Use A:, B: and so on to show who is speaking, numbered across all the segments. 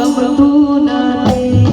A: ગમતું નથી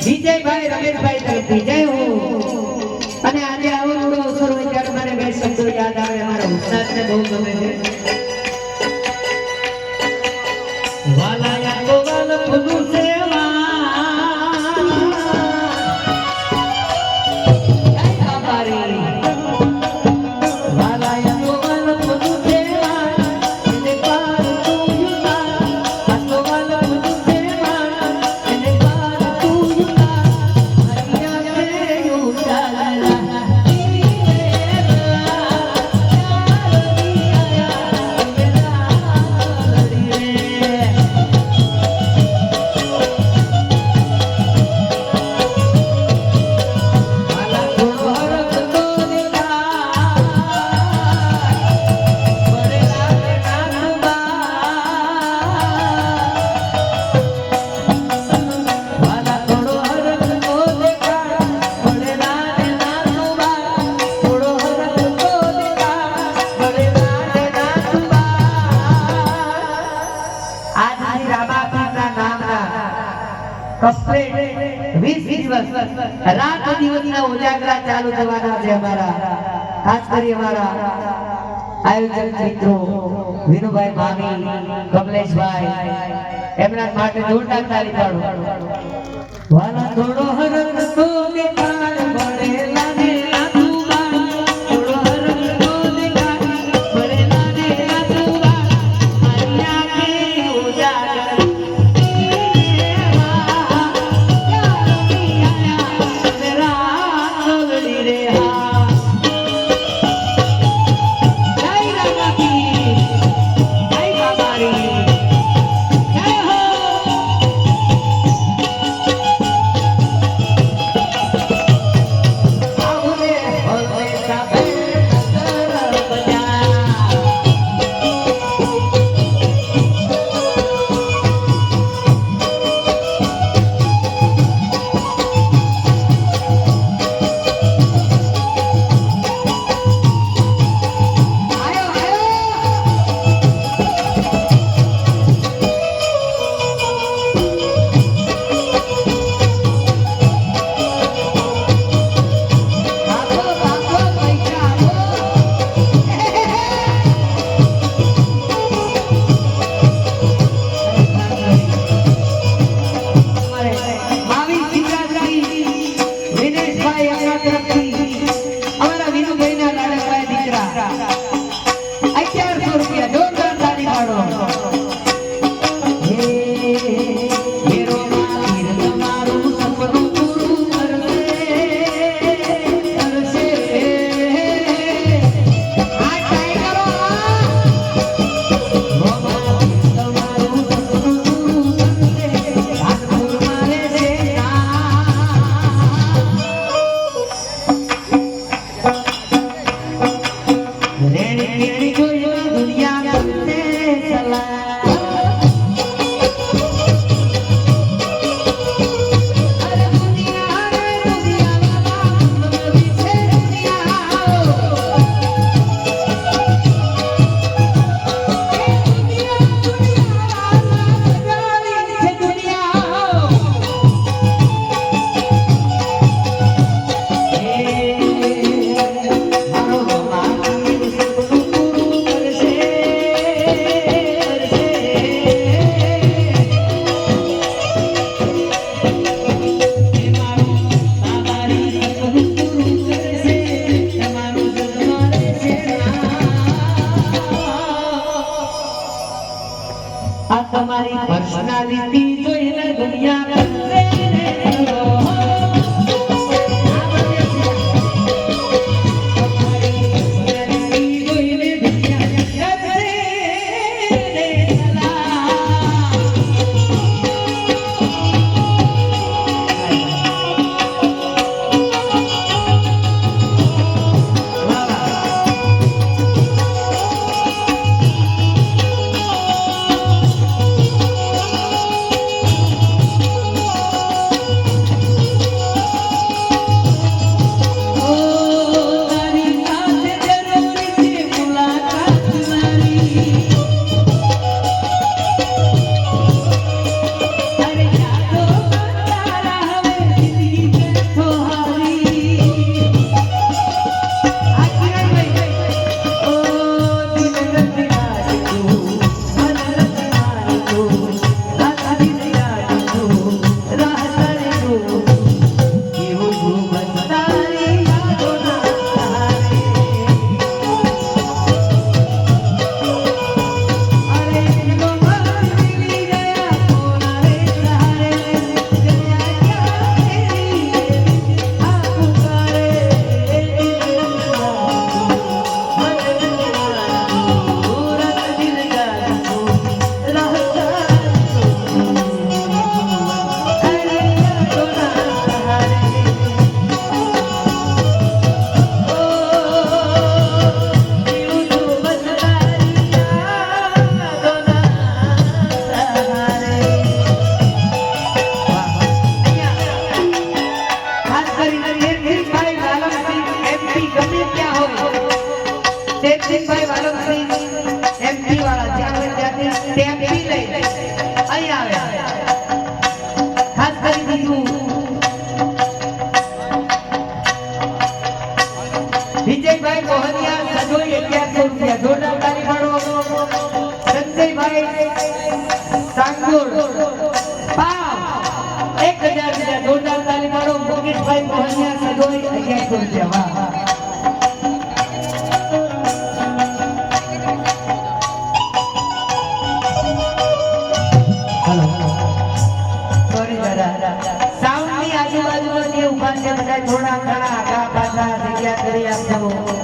A: વિજયભાઈ રમેશભાઈ તરફથી જય હો અને આજે આવો અવસર હોય ત્યારે મારે બે શબ્દો યાદ આવે અમારા ઉસ્તાદને બહુ ગમે છે વાલા યાદો વાલ ફૂલું સેવા જય બાબારી વાલા યાદો વાલ ફૂલું સેવા એને પાર તું યુતા વાલો વાલ ફૂલું સેવા એને પાર તું યુતા હરિયા રે યુતા રાત દિવસના ઉજાગરા ચાલુ થવાના છે અમારા ખાસ કરી અમારા આયોજક મિત્રો વિનુભાઈ મામી કમલેશભાઈ એમના માટે જોરદાર તાળી પાડો વાલા થોડો હરખ તો દેખાડ પડેલા ને આતુબા થોડો હરખ તો દેખાડ પડેલા ને આતુબા આયા કે ઉજાગરા આ તમારી પર્સનાલિટી જોઈને દુનિયા કરશે ને ઓહો. ભાઈ વાલમસિંહ એમપી વાળા જ્યાં ત્યાંથી ટેમ્પી લઈ અહીં આવે ખાસ કરી દીધું વિજયભાઈ મોહનિયા સજોઈ 1100 રૂપિયા જોરદાર તાળી પાડો. સંજયભાઈ સાંગોડ 1000 રૂપિયા જોરદાર તાળી પાડો. મુકેશભાઈ મોહનિયા સજોઈ 1100 રૂપિયા. વાહ સાઉન્ડ ની આજુબાજુમાં જે ઉભા છે બધા થોડા ઘણા આગા પાછા જગ્યા કરી આપજો.